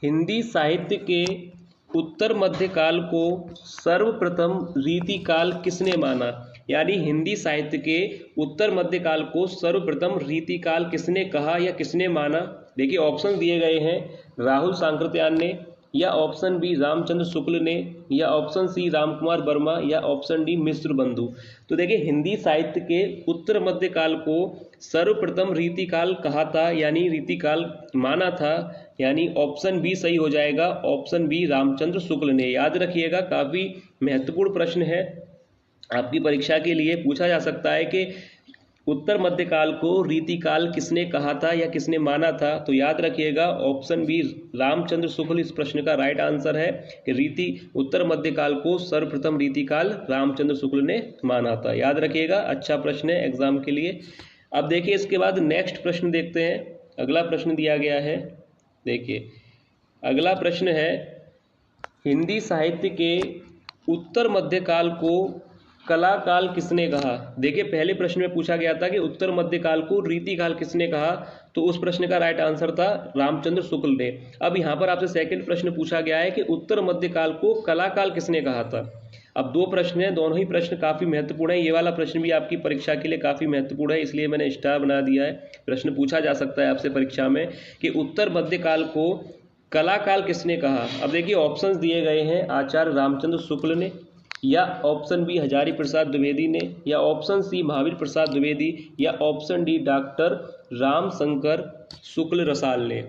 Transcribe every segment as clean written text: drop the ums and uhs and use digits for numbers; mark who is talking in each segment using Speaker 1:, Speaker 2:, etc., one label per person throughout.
Speaker 1: हिंदी साहित्य के उत्तर मध्यकाल को सर्वप्रथम रीतिकाल किसने माना? यानी हिंदी साहित्य के उत्तर मध्यकाल को सर्वप्रथम रीतिकाल किसने कहा या किसने माना? देखिए ऑप्शन दिए गए हैं, राहुल सांकृत्यायन ने, या ऑप्शन बी रामचंद्र शुक्ल ने, या ऑप्शन सी रामकुमार वर्मा, या ऑप्शन डी मिश्र बंधु। तो देखिए हिंदी साहित्य के उत्तर मध्यकाल को सर्वप्रथम रीतिकाल कहा था यानी रीतिकाल माना था, यानी ऑप्शन बी सही हो जाएगा, ऑप्शन बी रामचंद्र शुक्ल ने। याद रखिएगा, काफ़ी महत्वपूर्ण प्रश्न है, आपकी परीक्षा के लिए पूछा जा सकता है कि उत्तर मध्यकाल को रीतिकाल किसने कहा था या किसने माना था। तो याद रखिएगा ऑप्शन बी रामचंद्र शुक्ल इस प्रश्न का राइट आंसर है कि उत्तर मध्यकाल को सर्वप्रथम रीतिकाल रामचंद्र शुक्ल ने माना था। याद रखिएगा, अच्छा प्रश्न है एग्जाम के लिए। अब देखिए इसके बाद नेक्स्ट प्रश्न देखते हैं। अगला प्रश्न दिया गया है, देखिए अगला प्रश्न है, हिंदी साहित्य के उत्तर मध्यकाल को कला काल किसने कहा? देखिए पहले प्रश्न में पूछा गया था कि उत्तर मध्यकाल को रीतिकाल किसने कहा, तो उस प्रश्न का राइट आंसर था रामचंद्र शुक्ल ने। अब यहाँ पर आपसे सेकंड प्रश्न पूछा गया है कि उत्तर मध्यकाल को कला काल किसने कहा था। अब दो प्रश्न हैं, दोनों ही प्रश्न काफ़ी महत्वपूर्ण है। ये वाला प्रश्न भी आपकी परीक्षा के लिए काफ़ी महत्वपूर्ण है, इसलिए मैंने स्टार बना दिया है। प्रश्न पूछा जा सकता है आपसे परीक्षा में कि उत्तर मध्यकाल को कला काल किसने कहा। अब देखिए ऑप्शंस दिए गए हैं, आचार्य रामचंद्र शुक्ल ने, या ऑप्शन बी हजारी प्रसाद द्विवेदी ने, या ऑप्शन सी महावीर प्रसाद द्विवेदी, या ऑप्शन डी डॉक्टर रामशंकर शुक्ल रसाल ने।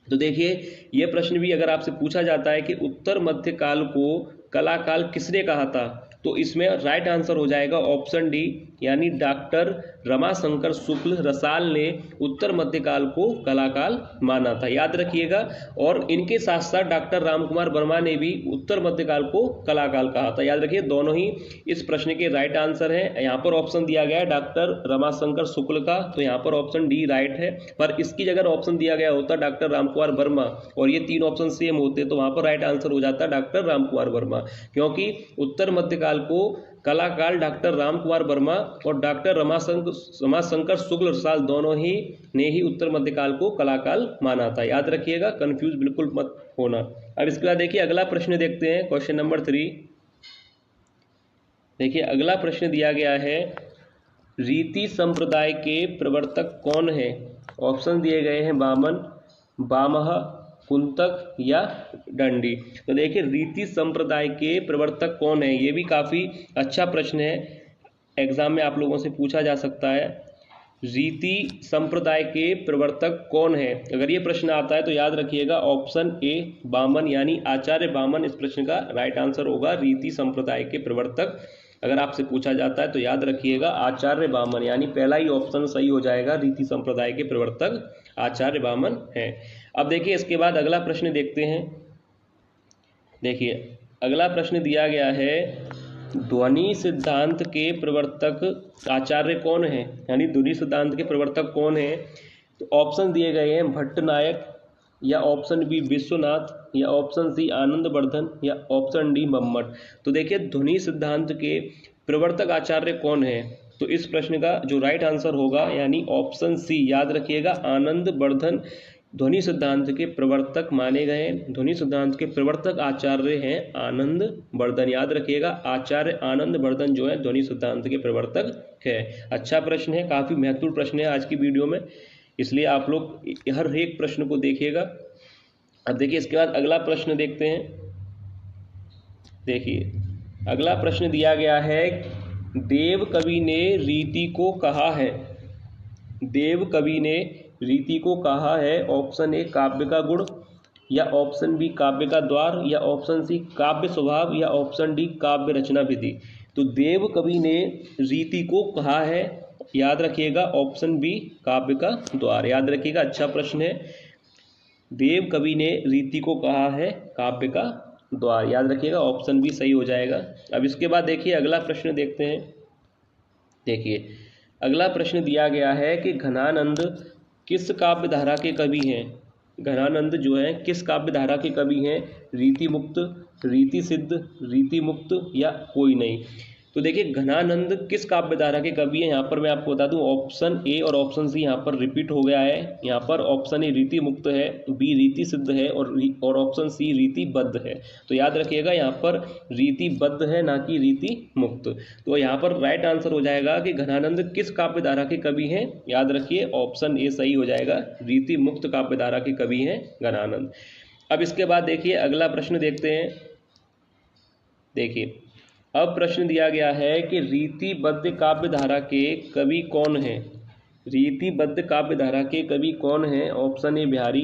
Speaker 1: तो देखिए ये प्रश्न भी अगर आपसे पूछा जाता है कि उत्तर मध्यकाल को कला काल किसने कहा था, तो इसमें राइट आंसर हो जाएगा ऑप्शन डी, यानी डॉक्टर रमाशंकर शुक्ल रसाल ने उत्तर मध्यकाल को कला काल माना था। याद रखिएगा, और इनके साथ साथ डॉक्टर रामकुमार वर्मा ने भी उत्तर मध्यकाल को कला काल कहा था। याद रखिए दोनों ही इस प्रश्न के राइट आंसर हैं। यहाँ पर ऑप्शन दिया गया है डॉक्टर रमाशंकर शुक्ल का, तो यहाँ पर ऑप्शन डी राइट है, पर इसकी जगह ऑप्शन दिया गया होता डॉक्टर रामकुमार वर्मा और ये तीन ऑप्शन सेम होते तो वहाँ पर राइट आंसर हो जाता डॉक्टर रामकुमार वर्मा, क्योंकि उत्तर मध्यकाल को कलाकाल डॉक्टर रामकुमार वर्मा और डॉक्टर रमाशंकर शुक्ल रसाल दोनों ही ने ही उत्तर मध्यकाल को कलाकाल माना था। याद रखिएगा, कंफ्यूज बिल्कुल मत होना। अब इसके बाद देखिए अगला प्रश्न देखते हैं, क्वेश्चन नंबर 3। देखिए अगला प्रश्न दिया गया है, रीति संप्रदाय के प्रवर्तक कौन है? ऑप्शन दिए गए हैं वामन, वामह, कुंतक या दंडी। तो देखिए रीति संप्रदाय के प्रवर्तक कौन है, ये भी काफ़ी अच्छा प्रश्न है, एग्जाम में आप लोगों से पूछा जा सकता है। रीति संप्रदाय के प्रवर्तक कौन है, अगर ये प्रश्न आता है तो याद रखिएगा ऑप्शन ए वामन, यानी आचार्य वामन इस प्रश्न का राइट आंसर होगा। रीति संप्रदाय के प्रवर्तक अगर आपसे पूछा जाता है तो याद रखिएगा आचार्य वामन, यानी पहला ही ऑप्शन सही हो जाएगा, रीति संप्रदाय के प्रवर्तक आचार्य वामन है। अब देखिए इसके बाद अगला प्रश्न देखते हैं। देखिए अगला प्रश्न दिया गया है, ध्वनि सिद्धांत के प्रवर्तक आचार्य कौन है, यानी ध्वनि सिद्धांत के प्रवर्तक कौन है। तो ऑप्शन दिए गए हैं भट्टनायक, या ऑप्शन बी विश्वनाथ, या ऑप्शन सी आनंदवर्धन, या ऑप्शन डी मम्मट। तो देखिए ध्वनि सिद्धांत के प्रवर्तक आचार्य कौन है, तो इस प्रश्न का जो राइट आंसर होगा यानी ऑप्शन सी, याद रखिएगा आनंदवर्धन ध्वनि सिद्धांत के प्रवर्तक माने गए। ध्वनि सिद्धांत के प्रवर्तक आचार्य हैं आनंदवर्धन। याद रखिएगा आचार्य आनंदवर्धन जो है ध्वनि सिद्धांत के प्रवर्तक है। अच्छा प्रश्न है, काफ़ी महत्वपूर्ण प्रश्न है आज की वीडियो में, इसलिए आप लोग हर एक प्रश्न को देखिएगा। अब देखिए इसके बाद अगला प्रश्न देखते हैं। देखिए अगला प्रश्न दिया गया है, देव कवि ने रीति को कहा है। देव कवि ने रीति को कहा है, ऑप्शन ए काव्य का गुण, या ऑप्शन बी काव्य का द्वार, या ऑप्शन सी काव्य स्वभाव, या ऑप्शन डी काव्य रचना विधि। तो देव कवि ने रीति को कहा है, याद रखिएगा ऑप्शन बी काव्य का द्वार। याद रखिएगा, अच्छा प्रश्न है, देव कवि ने रीति को कहा है काव्य का द्वार। याद रखिएगा ऑप्शन बी सही हो जाएगा। अब इसके बाद देखिए अगला प्रश्न देखते हैं। देखिए अगला प्रश्न दिया गया है कि घनानंद किस काव्य धारा के कवि हैं। घनानंद जो है किस काव्य धारा के कवि हैं, रीति मुक्त, रीति सिद्ध, रीति मुक्त, या कोई नहीं। तो देखिए घनानंद किस काव्य धारा के कवि हैं, यहाँ पर मैं आपको बता दूं ऑप्शन ए और ऑप्शन सी यहाँ पर रिपीट हो गया है। यहाँ पर ऑप्शन ए रीति मुक्त है, बी रीति सिद्ध है और ऑप्शन सी रीतिबद्ध है। तो याद रखिएगा यहाँ पर रीतिबद्ध है ना कि रीति मुक्त। तो यहाँ पर राइट आंसर हो जाएगा कि घनानंद किस काव्य धारा के कवि हैं, याद रखिए ऑप्शन ए सही हो जाएगा, रीति मुक्त काव्य धारा के कवि हैं घनानंद। अब इसके बाद देखिए अगला प्रश्न देखते हैं। देखिए अब प्रश्न दिया गया है कि रीतिबद्ध काव्य धारा के कवि कौन हैं। रीतिबद्ध काव्य धारा के कवि कौन हैं? ऑप्शन ए बिहारी,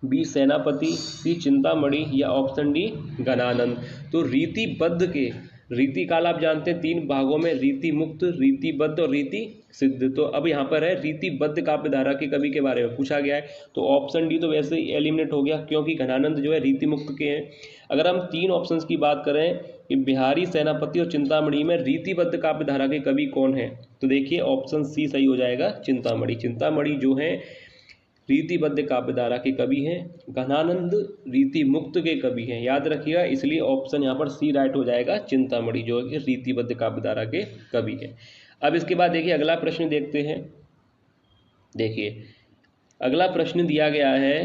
Speaker 1: बी सेनापति, सी चिंतामणि या ऑप्शन डी घनानंद। तो रीतिबद्ध के रीति काल आप जानते हैं 3 भागों में, रीति मुक्त, रीतिबद्ध और रीति सिद्ध। तो अब यहाँ पर है रीतिबद्ध काव्य धारा के कवि के बारे में पूछा गया है। तो ऑप्शन डी तो वैसे ही एलिमिनेट हो गया क्योंकि घनानंद जो है रीति मुक्त के हैं। अगर हम 3 ऑप्शंस की बात करें कि बिहारी, सेनापति और चिंतामणि में रीतिबद्ध काव्य धारा के कवि कौन है, तो देखिए ऑप्शन सी सही हो जाएगा, चिंतामणि। चिंतामणि जो है रीतिबद्ध काव्य धारा के कवि हैं, घनानंद रीति मुक्त के कवि हैं, याद रखिएगा। इसलिए ऑप्शन यहाँ पर सी राइट हो जाएगा, चिंतामणि जो है रीतिबद्ध काव्य धारा के कवि हैं। अब इसके बाद देखिए अगला प्रश्न देखते हैं। देखिए अगला प्रश्न दिया गया है,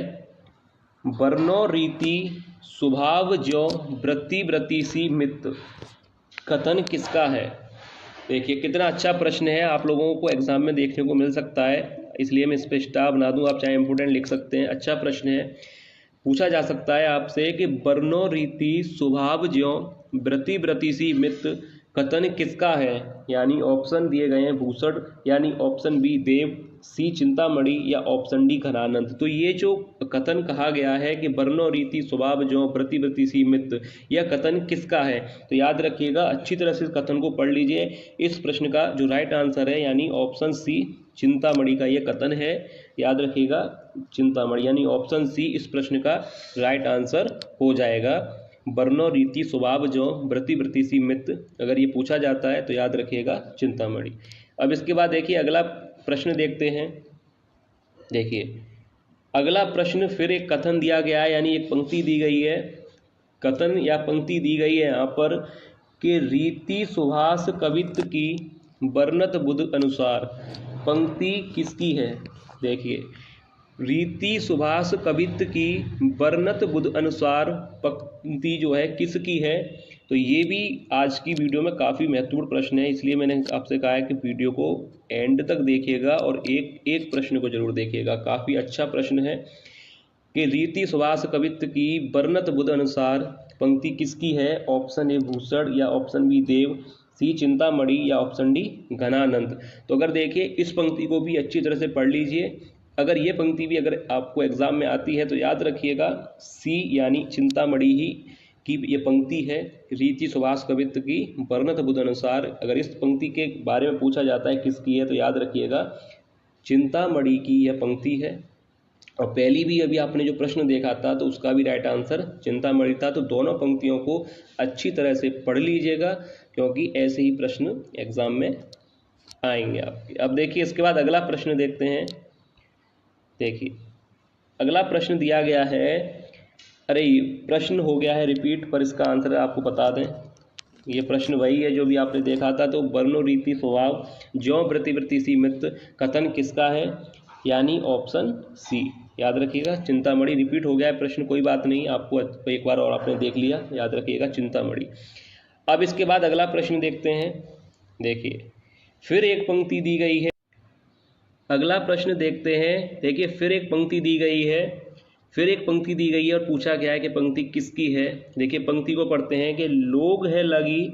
Speaker 1: वर्णो रीति स्वभाव ज्यों वृत्ति वृत्ति सी मित कथन किसका है। देखिए कितना अच्छा प्रश्न है, आप लोगों को एग्जाम में देखने को मिल सकता है, इसलिए मैं इस पर स्टार बना दूं, आप चाहे इंपोर्टेंट लिख सकते हैं। अच्छा प्रश्न है, पूछा जा सकता है आपसे कि वर्णो रीति स्वभाव ज्यों वृत्ति वृत्ति सी मित कथन किसका है। यानी ऑप्शन दिए गए हैं भूषण, यानी ऑप्शन बी देव, सी चिंतामणि या ऑप्शन डी घनानंद। तो ये जो कथन कहा गया है कि वर्णो रीति स्वभाव ज्यों वृत्ति वृत्ति सी मित, यह कथन किसका है। तो याद रखिएगा, अच्छी तरह से इस कथन को पढ़ लीजिए। इस प्रश्न का जो राइट आंसर है यानी ऑप्शन सी चिंतामणि का यह कथन है, याद रखिएगा चिंतामणि, यानी ऑप्शन सी इस प्रश्न का राइट आंसर हो जाएगा। वर्णो रीति स्वभाव ज्यों वृत्ति वृत्ति सी मित, अगर ये पूछा जाता है तो याद रखिएगा चिंतामणि। अब इसके बाद देखिए अगला प्रश्न देखते हैं। देखिए अगला प्रश्न फिर एक कथन दिया गया है, यानी एक पंक्ति दी गई है, कथन या पंक्ति दी गई है यहाँ पर कि रीति सुभाष कवित्व की वर्णत बुध अनुसार। पंक्ति किसकी है? देखिए रीति सुभाष कवित्व की वर्णत बुध अनुसार पंक्ति जो है किसकी है। तो ये भी आज की वीडियो में काफ़ी महत्वपूर्ण प्रश्न है, इसलिए मैंने आपसे कहा है कि वीडियो को एंड तक देखिएगा और एक एक प्रश्न को जरूर देखिएगा। काफ़ी अच्छा प्रश्न है कि रीति सुभाष कवित्व की वर्णत बुध अनुसार पंक्ति किसकी है। ऑप्शन ए भूषण या ऑप्शन बी देव, सी चिंतामणि या ऑप्शन डी घनानंद। तो अगर देखिए इस पंक्ति को भी अच्छी तरह से पढ़ लीजिए। अगर ये पंक्ति भी अगर आपको एग्जाम में आती है तो याद रखिएगा सी यानी चिंतामणि ही की ये पंक्ति है, रीति सुभाष कवित्व की वर्णत बुध अनुसार। अगर इस पंक्ति के बारे में पूछा जाता है किसकी है तो याद रखिएगा चिंतामणि की यह पंक्ति है। और पहली भी अभी आपने जो प्रश्न देखा था तो उसका भी राइट आंसर चिंतामणि था। तो दोनों पंक्तियों को अच्छी तरह से पढ़ लीजिएगा क्योंकि ऐसे ही प्रश्न एग्जाम में आएंगे आपके। अब देखिए इसके बाद अगला प्रश्न देखते हैं। देखिए अगला प्रश्न दिया गया है, अरे प्रश्न हो गया है रिपीट पर इसका आंसर आपको बता दें। ये प्रश्न वही है जो भी आपने देखा था। तो वर्णो रीति स्वभाव ज्यों वृत्ति वृत्ति सी मित कथन किसका है, यानी ऑप्शन सी। याद रखिएगा चिंतामणि। रिपीट हो गया है प्रश्न, कोई बात नहीं, आपको एक बार और आपने देख लिया, याद रखिएगा चिंतामणि। अब इसके बाद अगला प्रश्न देखते हैं। देखिए फिर एक पंक्ति दी गई है। अगला प्रश्न देखते हैं। देखिए फिर एक पंक्ति दी गई है, फिर एक पंक्ति दी गई है और पूछा गया है कि पंक्ति किसकी है। देखिए पंक्ति को पढ़ते हैं कि लोग है लगी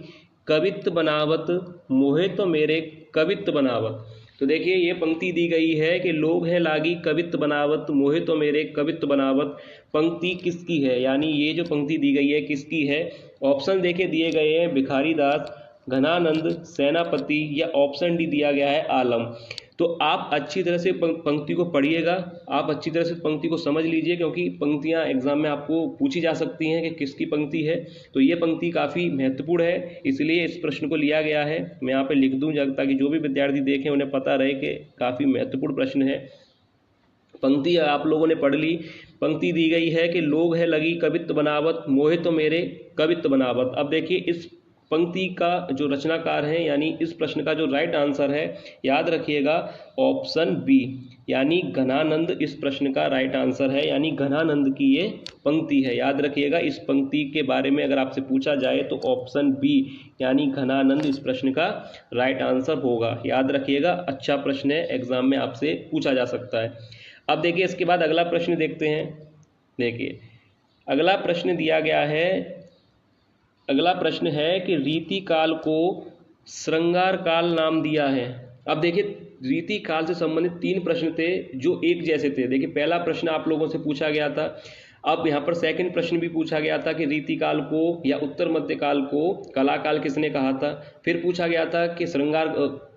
Speaker 1: कवित्व बनावत मोहे तो मेरे कवित्व बनावत। तो देखिए ये पंक्ति दी गई है कि लोग है लागी कवित्व बनावत मोहे तो मेरे कवित्व बनावत। पंक्ति किसकी है, यानी ये जो पंक्ति दी गई है किसकी है। ऑप्शन देखे दिए गए हैं भिखारी दास, घनानंद, सेनापति या ऑप्शन डी दिया गया है आलम। तो आप अच्छी तरह से पंक्ति को पढ़िएगा, आप अच्छी तरह से पंक्ति को समझ लीजिए क्योंकि पंक्तियां एग्जाम में आपको पूछी जा सकती हैं कि किसकी पंक्ति है। तो ये पंक्ति काफ़ी महत्वपूर्ण है, इसलिए इस प्रश्न को लिया गया है। मैं यहाँ पे लिख दूँ ताकि जो भी विद्यार्थी देखें उन्हें पता रहे कि काफ़ी महत्वपूर्ण प्रश्न है। पंक्ति आप लोगों ने पढ़ ली। पंक्ति दी गई है कि लोग है लगी कवित्व बनावत मोहे तो मेरे कवित्व बनावत। अब देखिए इस पंक्ति का जो रचनाकार है यानी इस प्रश्न का जो राइट आंसर है, याद रखिएगा ऑप्शन बी यानी घनानंद इस प्रश्न का राइट आंसर है, यानी घनानंद की ये पंक्ति है। याद रखिएगा इस पंक्ति के बारे में अगर आपसे पूछा जाए तो ऑप्शन बी यानी घनानंद इस प्रश्न का राइट आंसर होगा। याद रखिएगा, अच्छा प्रश्न है, एग्जाम में आपसे पूछा जा सकता है। अब देखिए इसके बाद अगला प्रश्न देखते हैं। देखिए अगला प्रश्न दिया गया है, अगला प्रश्न है कि रीति काल को श्रृंगार काल नाम दिया है। अब देखिए रीति काल से संबंधित 3 प्रश्न थे जो एक जैसे थे। देखिए पहला प्रश्न आप लोगों से पूछा गया था, अब यहाँ पर सेकंड प्रश्न भी पूछा गया था कि रीति काल को या उत्तर मध्य काल को कला काल किसने कहा था। फिर पूछा गया था कि श्रृंगार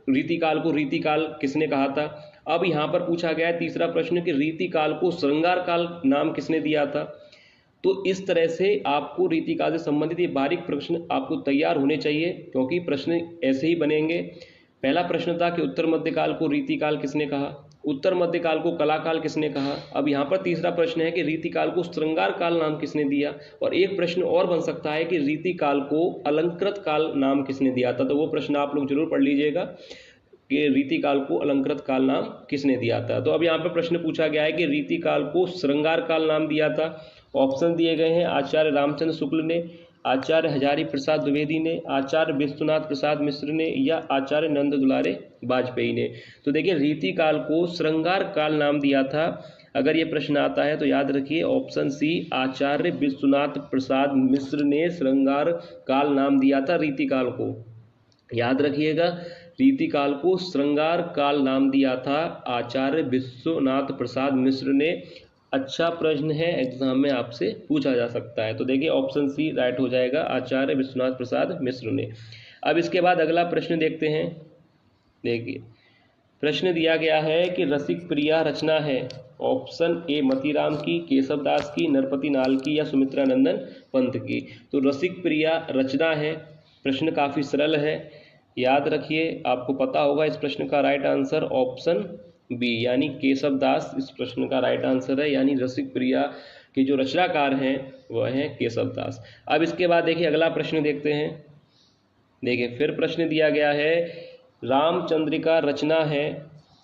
Speaker 1: रीति काल को रीति काल किसने कहा था। अब यहाँ पर पूछा गया है तीसरा प्रश्न कि रीति काल को श्रृंगार काल नाम किसने दिया था। तो इस तरह से आपको रीति काल से संबंधित ये बारीक प्रश्न आपको तैयार होने चाहिए, क्योंकि प्रश्न ऐसे ही बनेंगे। पहला प्रश्न था कि उत्तर मध्य काल को रीति काल किसने कहा, उत्तर मध्य काल को कला काल किसने कहा। अब यहाँ पर तीसरा प्रश्न है कि रीति काल को श्रृंगार काल नाम किसने दिया। और एक प्रश्न और बन सकता है कि रीति काल को अलंकृत काल नाम किसने दिया था। तो वो प्रश्न आप लोग जरूर पढ़ लीजिएगा कि रीति काल को अलंकृत काल नाम किसने दिया था। तो अब यहाँ पर प्रश्न पूछा गया है कि रीति काल को श्रृंगार काल नाम दिया था। ऑप्शन दिए गए हैं आचार्य रामचंद्र शुक्ल ने, आचार्य हजारी प्रसाद द्विवेदी ने, आचार्य विश्वनाथ प्रसाद मिश्र ने या आचार्य नंद दुलारे वाजपेयी ने। तो देखिए रीति काल को श्रृंगार काल नाम दिया था। अगर ये प्रश्न आता है तो याद रखिए ऑप्शन सी आचार्य विश्वनाथ प्रसाद मिश्र ने श्रृंगार काल नाम दिया था रीति काल को। याद रखिएगा रीति काल को श्रृंगार काल नाम दिया था आचार्य विश्वनाथ प्रसाद मिश्र ने। अच्छा प्रश्न है, एग्जाम में आपसे पूछा जा सकता है। तो देखिए ऑप्शन सी राइट हो जाएगा, आचार्य विश्वनाथ प्रसाद मिश्र ने। अब इसके बाद अगला प्रश्न देखते हैं। देखिए प्रश्न दिया गया है कि रसिक प्रिया रचना है। ऑप्शन ए मतीराम की, केशवदास की, नरपति नाल की या सुमित्रानंदन पंत की। तो रसिक प्रिया रचना है, प्रश्न काफ़ी सरल है। याद रखिए आपको पता होगा इस प्रश्न का राइट आंसर ऑप्शन बी यानी केशवदास इस प्रश्न का राइट आंसर है, यानी रसिक प्रिया के जो रचनाकार हैं वह हैं केशवदास। अब इसके बाद देखिए अगला प्रश्न देखते हैं। देखिए फिर प्रश्न दिया गया है रामचंद्रिका रचना है।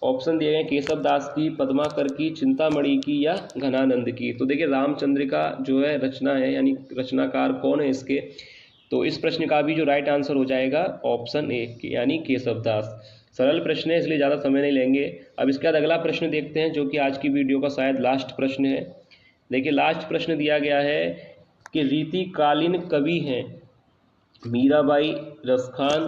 Speaker 1: ऑप्शन दिए गए केशवदास की, पद्माकर की, चिंतामणि की या घनानंद की। तो देखिए रामचंद्रिका जो है रचना है, यानी रचनाकार कौन है इसके। तो इस प्रश्न का भी जो राइट आंसर हो जाएगा ऑप्शन ए यानी केशवदास। सरल प्रश्न है इसलिए ज़्यादा समय नहीं लेंगे। अब इसके बाद अगला प्रश्न देखते हैं जो कि आज की वीडियो का शायद लास्ट प्रश्न है। देखिए लास्ट प्रश्न दिया गया है कि रीतिकालीन कवि हैं मीराबाई, रसखान,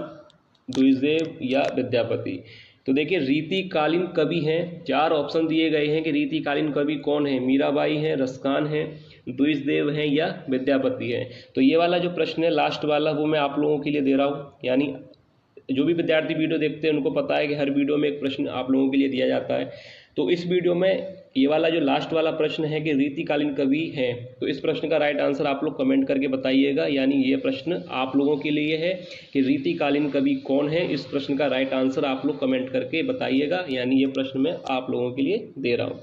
Speaker 1: द्विजदेव या विद्यापति। तो देखिए रीतिकालीन कवि हैं, 4 ऑप्शन दिए गए हैं कि रीतिकालीन कवि कौन है। मीराबाई हैं, रसखान हैं, द्विजदेव हैं या विद्यापति हैं। तो ये वाला जो प्रश्न है लास्ट वाला वो मैं आप लोगों के लिए दे रहा हूँ, यानी जो भी विद्यार्थी वीडियो देखते हैं उनको पता है कि हर वीडियो में एक प्रश्न आप लोगों के लिए दिया जाता है। तो इस वीडियो में ये वाला जो लास्ट वाला प्रश्न है कि रीतिकालीन कवि हैं, तो इस प्रश्न का राइट आंसर आप लोग कमेंट करके बताइएगा। यानी ये प्रश्न आप लोगों के लिए है कि रीतिकालीन कवि कौन है। इस प्रश्न का राइट आंसर आप लोग कमेंट करके बताइएगा, यानी ये प्रश्न मैं आप लोगों के लिए दे रहा हूँ।